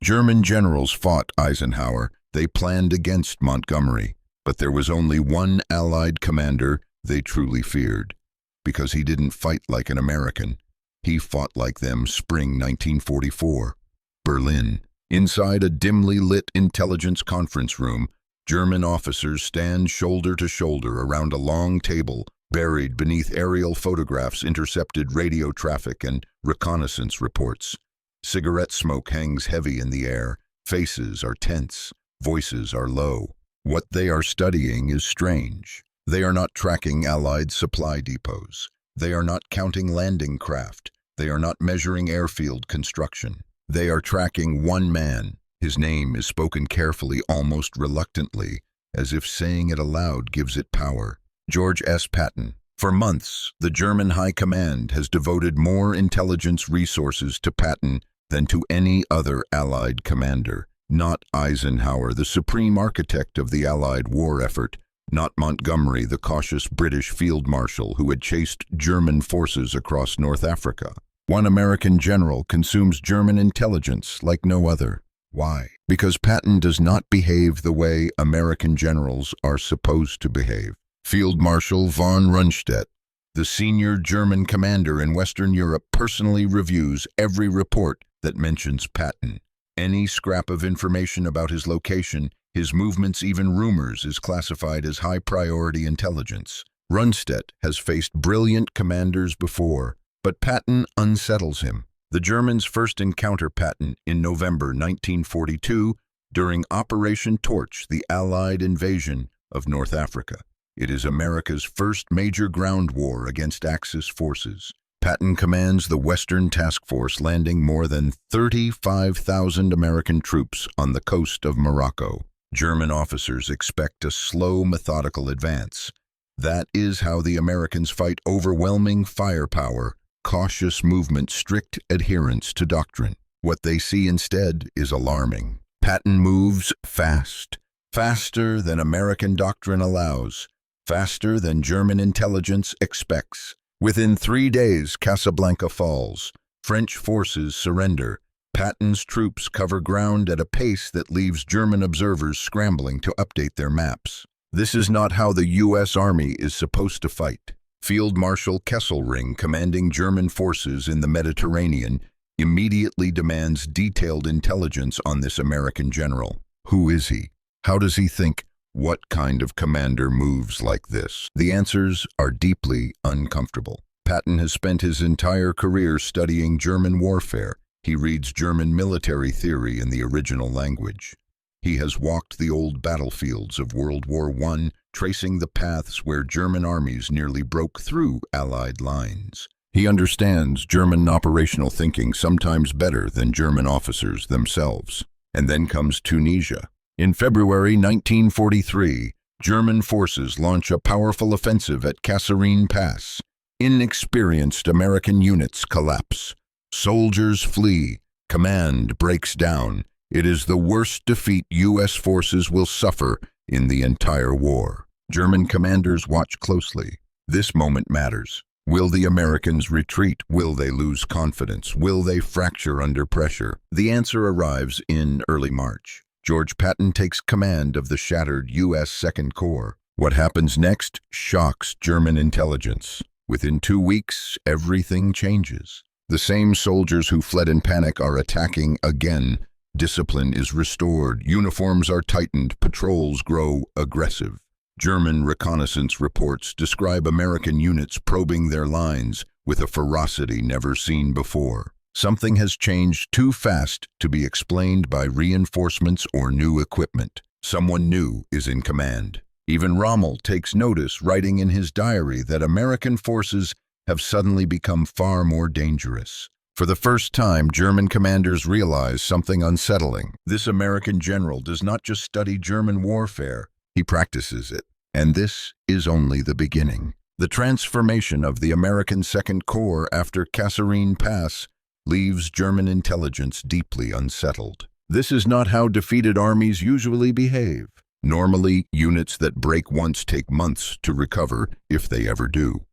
German generals fought Eisenhower. They planned against Montgomery. But there was only one Allied commander they truly feared, because he didn't fight like an American. He fought like them. Spring 1944. Berlin. Inside a dimly lit intelligence conference room, German officers stand shoulder to shoulder around a long table, buried beneath aerial photographs, intercepted radio traffic, and reconnaissance reports. Cigarette smoke hangs heavy in the air. Faces are tense. Voices are low. What they are studying is strange. They are not tracking Allied supply depots. They are not counting landing craft. They are not measuring airfield construction. They are tracking one man. His name is spoken carefully, almost reluctantly, as if saying it aloud gives it power. George S. Patton. For months, the German High Command has devoted more intelligence resources to Patton than to any other Allied commander. Not Eisenhower, the supreme architect of the Allied war effort. Not Montgomery, the cautious British field marshal who had chased German forces across North Africa. One American general consumes German intelligence like no other. Why? Because Patton does not behave the way American generals are supposed to behave. Field Marshal von Rundstedt, the senior German commander in Western Europe, personally reviews every report that mentions Patton. Any scrap of information about his location, his movements, even rumors, is classified as high-priority intelligence. Rundstedt has faced brilliant commanders before, but Patton unsettles him. The Germans first encounter Patton in November 1942 during Operation Torch, the Allied invasion of North Africa. It is America's first major ground war against Axis forces. Patton commands the Western Task Force, landing more than 35,000 American troops on the coast of Morocco. German officers expect a slow, methodical advance. That is how the Americans fight: overwhelming firepower, cautious movement, strict adherence to doctrine. What they see instead is alarming. Patton moves fast, faster than American doctrine allows, faster than German intelligence expects. Within 3 days, Casablanca falls. French forces surrender. Patton's troops cover ground at a pace that leaves German observers scrambling to update their maps. This is not how the U.S. Army is supposed to fight. Field Marshal Kasserine, commanding German forces in the Mediterranean, immediately demands detailed intelligence on this American general. Who is he? How does he think? What kind of commander moves like this? The answers are deeply uncomfortable. Patton has spent his entire career studying German warfare. He reads German military theory in the original language. He has walked the old battlefields of World War I, tracing the paths where German armies nearly broke through Allied lines. He understands German operational thinking sometimes better than German officers themselves. And then comes Tunisia. In February 1943, German forces launch a powerful offensive at Kasserine Pass. Inexperienced American units collapse. Soldiers flee. Command breaks down. It is the worst defeat U.S. forces will suffer in the entire war. German commanders watch closely. This moment matters. Will the Americans retreat? Will they lose confidence? Will they fracture under pressure? The answer arrives in early March. George Patton takes command of the shattered U.S. Second Corps. What happens next shocks German intelligence. Within 2 weeks, everything changes. The same soldiers who fled in panic are attacking again. Discipline is restored. Uniforms are tightened. Patrols grow aggressive. German reconnaissance reports describe American units probing their lines with a ferocity never seen before. Something has changed too fast to be explained by reinforcements or new equipment. Someone new is in command. Even Rommel takes notice, writing in his diary that American forces have suddenly become far more dangerous. For the first time, German commanders realize something unsettling. This American general does not just study German warfare, he practices it. And this is only the beginning. The transformation of the American Second Corps after Kasserine Pass leaves German intelligence deeply unsettled. This is not how defeated armies usually behave. Normally, units that break once take months to recover, if they ever do.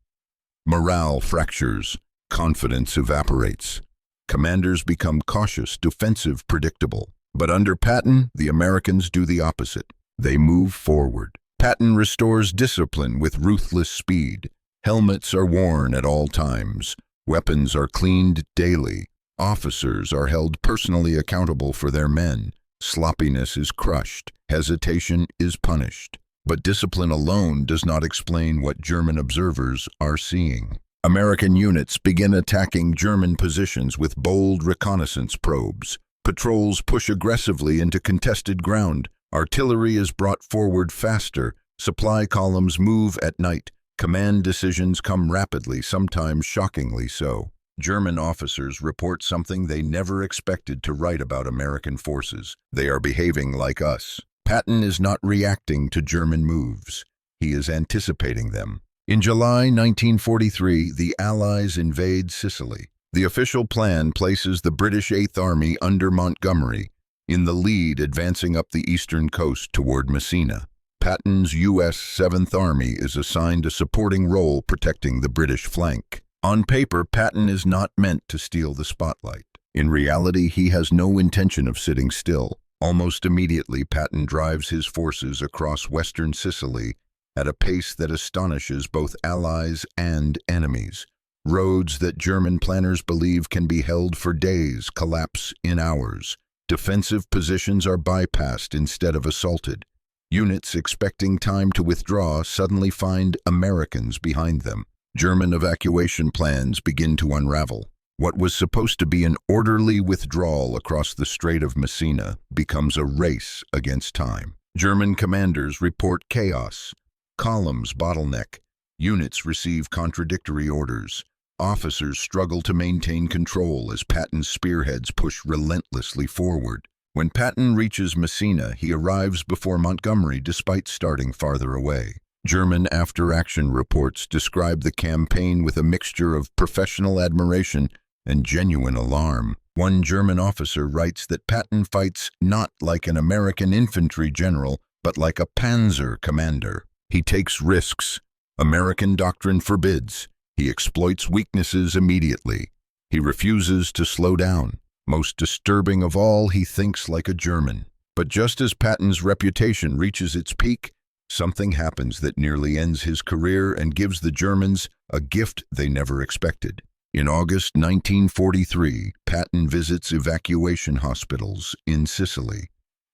Morale fractures. Confidence evaporates. Commanders become cautious, defensive, predictable. But under Patton, the Americans do the opposite. They move forward. Patton restores discipline with ruthless speed. Helmets are worn at all times. Weapons are cleaned daily. Officers are held personally accountable for their men. Sloppiness is crushed. Hesitation is punished. But discipline alone does not explain what German observers are seeing. American units begin attacking German positions with bold reconnaissance probes. Patrols push aggressively into contested ground. Artillery is brought forward faster. Supply columns move at night. Command decisions come rapidly, sometimes shockingly so. German officers report something they never expected to write about American forces. They are behaving like us. Patton is not reacting to German moves. He is anticipating them. In July 1943, the Allies invade Sicily. The official plan places the British Eighth Army under Montgomery, in the lead advancing up the eastern coast toward Messina. Patton's U.S. Seventh Army is assigned a supporting role protecting the British flank. On paper, Patton is not meant to steal the spotlight. In reality, he has no intention of sitting still. Almost immediately, Patton drives his forces across western Sicily at a pace that astonishes both allies and enemies. Roads that German planners believe can be held for days collapse in hours. Defensive positions are bypassed instead of assaulted. Units expecting time to withdraw suddenly find Americans behind them. German evacuation plans begin to unravel. What was supposed to be an orderly withdrawal across the Strait of Messina becomes a race against time. German commanders report chaos. Columns bottleneck. Units receive contradictory orders. Officers struggle to maintain control as Patton's spearheads push relentlessly forward. When Patton reaches Messina, he arrives before Montgomery despite starting farther away. German after-action reports describe the campaign with a mixture of professional admiration and genuine alarm. One German officer writes that Patton fights not like an American infantry general, but like a panzer commander. He takes risks. American doctrine forbids. He exploits weaknesses immediately. He refuses to slow down. Most disturbing of all, he thinks like a German. But just as Patton's reputation reaches its peak, something happens that nearly ends his career and gives the Germans a gift they never expected. In August 1943, Patton visits evacuation hospitals in Sicily.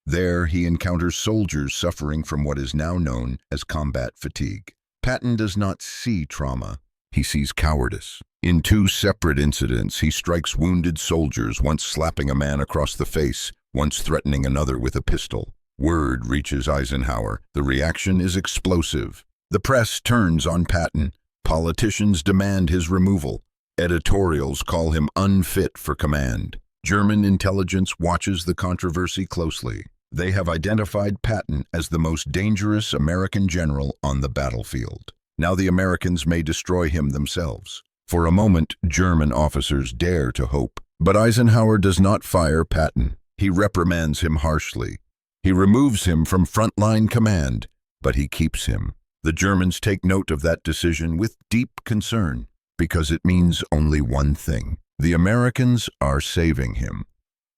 There, he encounters soldiers suffering from what is now known as combat fatigue. Patton does not see trauma. He sees cowardice. In two separate incidents, he strikes wounded soldiers, once slapping a man across the face, once threatening another with a pistol. Word reaches Eisenhower. The reaction is explosive. The press turns on Patton. Politicians demand his removal. Editorials call him unfit for command. German intelligence watches the controversy closely. They have identified Patton as the most dangerous American general on the battlefield. Now the Americans may destroy him themselves. For a moment, German officers dare to hope. But Eisenhower does not fire Patton. He reprimands him harshly. He removes him from frontline command, but he keeps him. The Germans take note of that decision with deep concern, because it means only one thing. The Americans are saving him.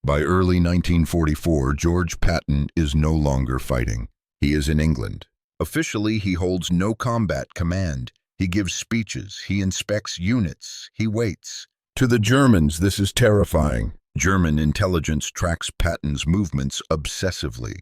By early 1944, George Patton is no longer fighting. He is in England. Officially, he holds no combat command. He gives speeches, he inspects units, he waits. To the Germans, this is terrifying. German intelligence tracks Patton's movements obsessively.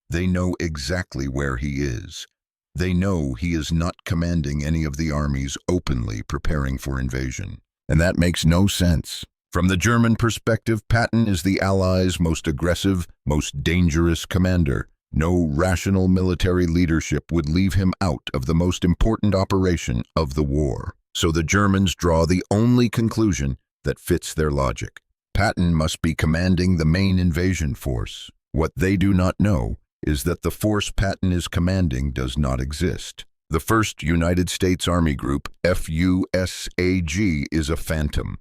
They know exactly where he is. They know he is not commanding any of the armies openly preparing for invasion. And that makes no sense. From the German perspective, Patton is the Allies' most aggressive, most dangerous commander. No rational military leadership would leave him out of the most important operation of the war. So the Germans draw the only conclusion that fits their logic. Patton must be commanding the main invasion force. What they do not know is that the force Patton is commanding does not exist. The 1st United States Army Group, FUSAG, is a phantom.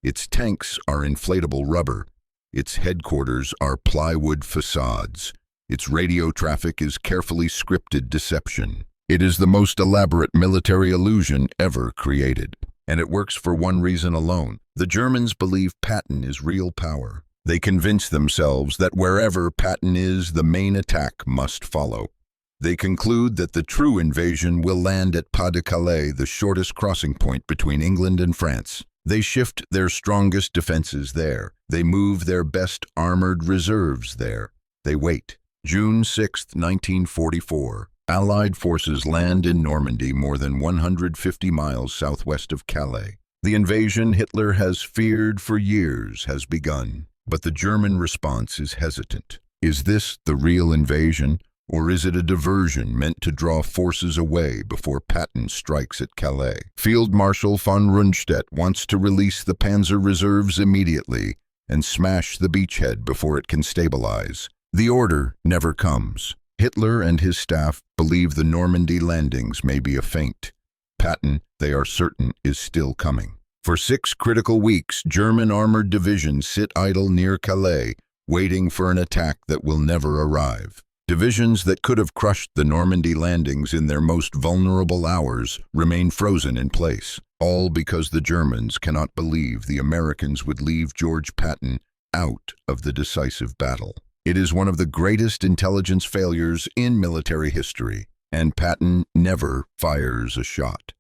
Its tanks are inflatable rubber. Its headquarters are plywood facades. Its radio traffic is carefully scripted deception. It is the most elaborate military illusion ever created. And it works for one reason alone. The Germans believe Patton is real power. They convince themselves that wherever Patton is, the main attack must follow. They conclude that the true invasion will land at Pas-de-Calais, the shortest crossing point between England and France. They shift their strongest defenses there. They move their best armored reserves there. They wait. June 6, 1944. Allied forces land in Normandy, more than 150 miles southwest of Calais. The invasion Hitler has feared for years has begun, but the German response is hesitant. Is this the real invasion, or is it a diversion meant to draw forces away before Patton strikes at Calais? Field Marshal von Rundstedt wants to release the panzer reserves immediately and smash the beachhead before it can stabilize. The order never comes. Hitler and his staff believe the Normandy landings may be a feint. Patton, they are certain, is still coming. For 6 critical weeks, German armored divisions sit idle near Calais, waiting for an attack that will never arrive. Divisions that could have crushed the Normandy landings in their most vulnerable hours remain frozen in place, all because the Germans cannot believe the Americans would leave George Patton out of the decisive battle. It is one of the greatest intelligence failures in military history, and Patton never fires a shot.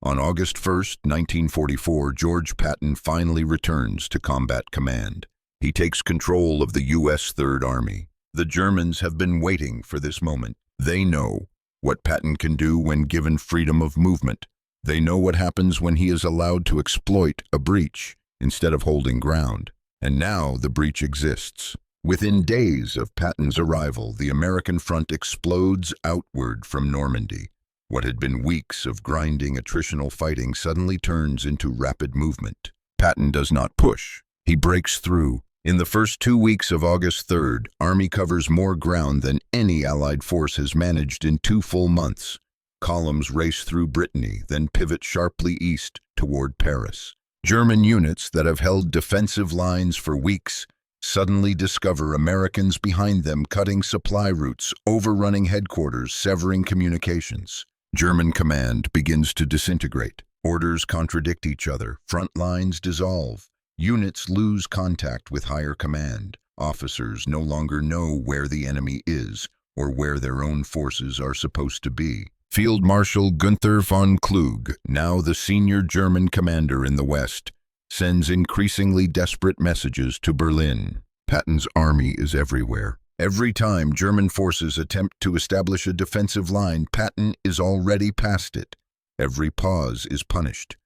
On August 1, 1944, George Patton finally returns to combat command. He takes control of the U.S. Third Army. The Germans have been waiting for this moment. They know what Patton can do when given freedom of movement. They know what happens when he is allowed to exploit a breach instead of holding ground. And now the breach exists. Within days of Patton's arrival, the American front explodes outward from Normandy. What had been weeks of grinding attritional fighting suddenly turns into rapid movement. Patton does not push. He breaks through. In the first 2 weeks of August 3rd, Army covers more ground than any Allied force has managed in 2 full months. Columns race through Brittany, then pivot sharply east toward Paris. German units that have held defensive lines for weeks suddenly discover Americans behind them cutting supply routes, overrunning headquarters, severing communications. German command begins to disintegrate. Orders contradict each other. Front lines dissolve. Units lose contact with higher command. Officers no longer know where the enemy is or where their own forces are supposed to be. Field Marshal Günther von Kluge, now the senior German commander in the West, sends increasingly desperate messages to Berlin. Patton's army is everywhere. Every time German forces attempt to establish a defensive line, Patton is already past it. Every pause is punished.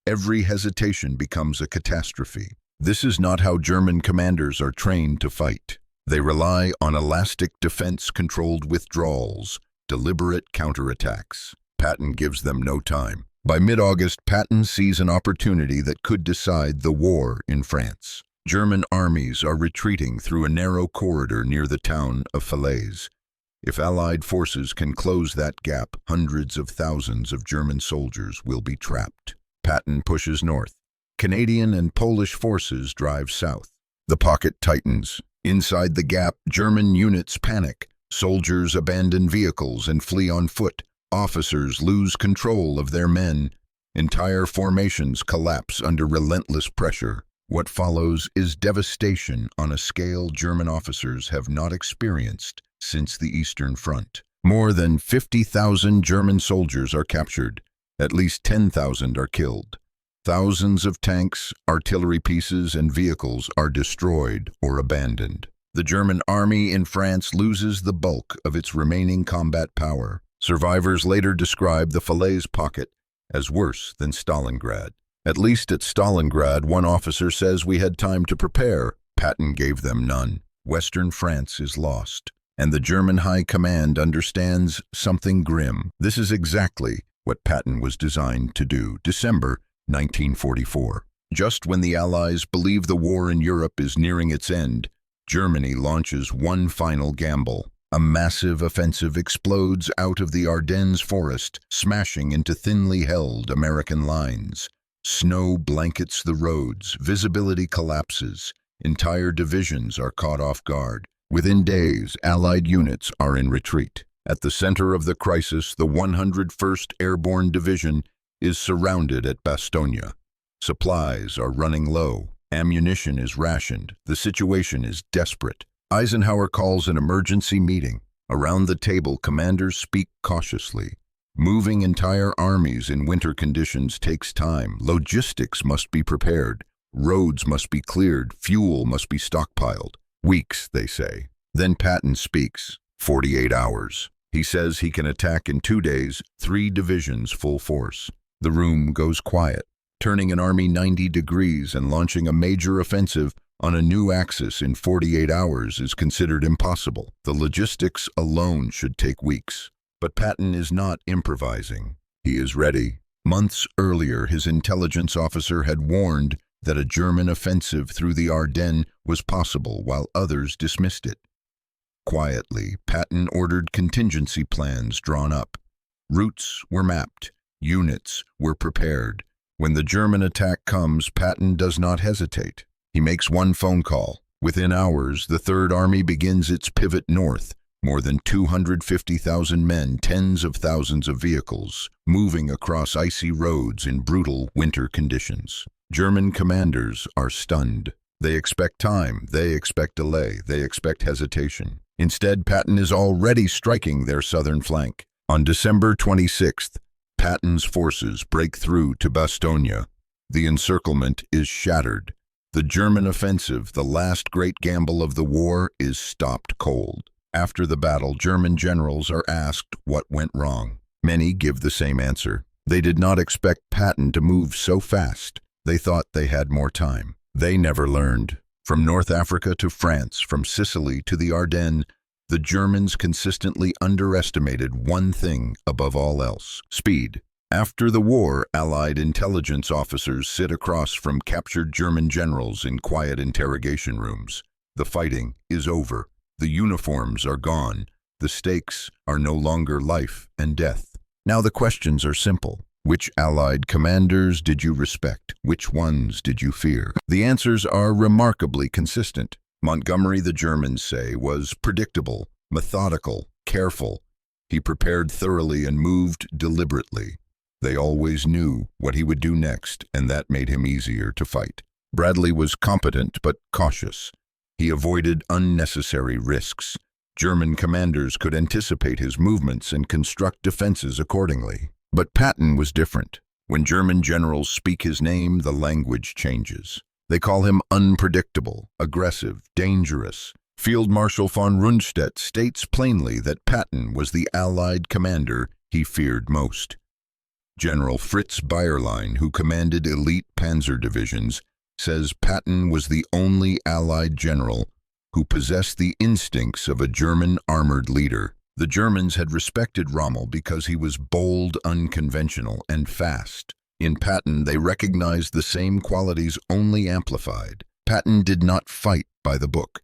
Every hesitation becomes a catastrophe. This is not how German commanders are trained to fight. They rely on elastic defense-controlled withdrawals, deliberate counterattacks. Patton gives them no time. By mid-August, Patton sees an opportunity that could decide the war in France. German armies are retreating through a narrow corridor near the town of Falaise. If Allied forces can close that gap, hundreds of thousands of German soldiers will be trapped. Patton pushes north. Canadian and Polish forces drive south. The pocket tightens. Inside the gap, German units panic. Soldiers abandon vehicles and flee on foot. Officers lose control of their men. Entire formations collapse under relentless pressure. What follows is devastation on a scale German officers have not experienced since the Eastern Front. More than 50,000 German soldiers are captured. At least 10,000 are killed. Thousands of tanks, artillery pieces, and vehicles are destroyed or abandoned. The German army in France loses the bulk of its remaining combat power. Survivors later describe the Falaise pocket as worse than Stalingrad. At least at Stalingrad, one officer says we had time to prepare. Patton gave them none. Western France is lost, and the German High Command understands something grim. This is exactly what Patton was designed to do. December 1944. Just when the Allies believe the war in Europe is nearing its end, Germany launches one final gamble. A massive offensive explodes out of the Ardennes forest, smashing into thinly held American lines. Snow blankets the roads, visibility collapses, entire divisions are caught off guard. Within days, Allied units are in retreat. At the center of the crisis, the 101st Airborne Division is surrounded at Bastogne. Supplies are running low. Ammunition is rationed. The situation is desperate. Eisenhower calls an emergency meeting. Around the table, commanders speak cautiously. Moving entire armies in winter conditions takes time. Logistics must be prepared. Roads must be cleared. Fuel must be stockpiled. Weeks, they say. Then Patton speaks. 48 hours. He says he can attack in 2 days, 3 divisions full force. The room goes quiet. Turning an army 90 degrees and launching a major offensive on a new axis in 48 hours is considered impossible. The logistics alone should take weeks. But Patton is not improvising. He is ready. Months earlier, his intelligence officer had warned that a German offensive through the Ardennes was possible, while others dismissed it. Quietly, Patton ordered contingency plans drawn up. Routes were mapped. Units were prepared. When the German attack comes, Patton does not hesitate. He makes one phone call. Within hours, the Third Army begins its pivot north. More than 250,000 men, tens of thousands of vehicles, moving across icy roads in brutal winter conditions. German commanders are stunned. They expect time, they expect delay, they expect hesitation. Instead, Patton is already striking their southern flank. On December 26th, Patton's forces break through to Bastogne. The encirclement is shattered. The German offensive, the last great gamble of the war, is stopped cold. After the battle, German generals are asked what went wrong. Many give the same answer. They did not expect Patton to move so fast. They thought they had more time. They never learned. From North Africa to France, from Sicily to the Ardennes, the Germans consistently underestimated one thing above all else: speed. After the war, Allied intelligence officers sit across from captured German generals in quiet interrogation rooms. The fighting is over. The uniforms are gone. The stakes are no longer life and death. Now the questions are simple. Which Allied commanders did you respect? Which ones did you fear? The answers are remarkably consistent. Montgomery, the Germans say, was predictable, methodical, careful. He prepared thoroughly and moved deliberately. They always knew what he would do next, and that made him easier to fight. Bradley was competent but cautious. He avoided unnecessary risks. German commanders could anticipate his movements and construct defenses accordingly. But Patton was different. When German generals speak his name, the language changes. They call him unpredictable, aggressive, dangerous. Field Marshal von Rundstedt states plainly that Patton was the Allied commander he feared most. General Fritz Bayerlein, who commanded elite panzer divisions, says Patton was the only Allied general who possessed the instincts of a German armored leader. The Germans had respected Rommel because he was bold, unconventional, and fast. In Patton, they recognized the same qualities, only amplified. Patton did not fight by the book.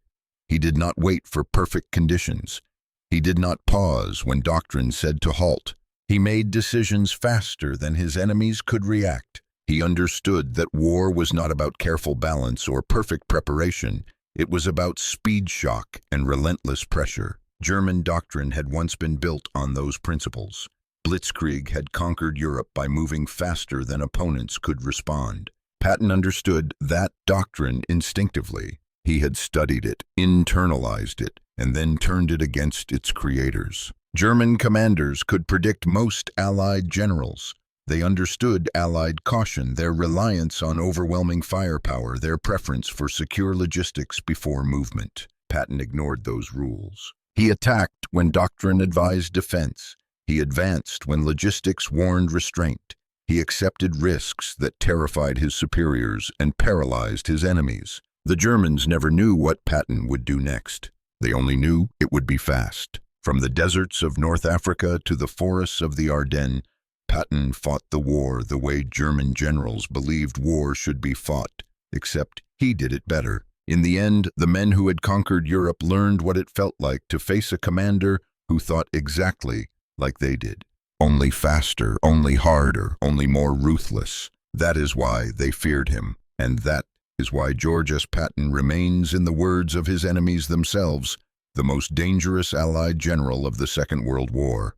He did not wait for perfect conditions. He did not pause when doctrine said to halt. He made decisions faster than his enemies could react. He understood that war was not about careful balance or perfect preparation. It was about speed shock and relentless pressure. German doctrine had once been built on those principles. Blitzkrieg had conquered Europe by moving faster than opponents could respond. Patton understood that doctrine instinctively. He had studied it, internalized it, and then turned it against its creators. German commanders could predict most Allied generals. They understood Allied caution, their reliance on overwhelming firepower, their preference for secure logistics before movement. Patton ignored those rules. He attacked when doctrine advised defense. He advanced when logistics warned restraint. He accepted risks that terrified his superiors and paralyzed his enemies. The Germans never knew what Patton would do next. They only knew it would be fast. From the deserts of North Africa to the forests of the Ardennes, Patton fought the war the way German generals believed war should be fought, except he did it better. In the end, the men who had conquered Europe learned what it felt like to face a commander who thought exactly like they did. Only faster, only harder, only more ruthless. That is why they feared him, and that is why George S. Patton remains, in the words of his enemies themselves, the most dangerous Allied general of the Second World War.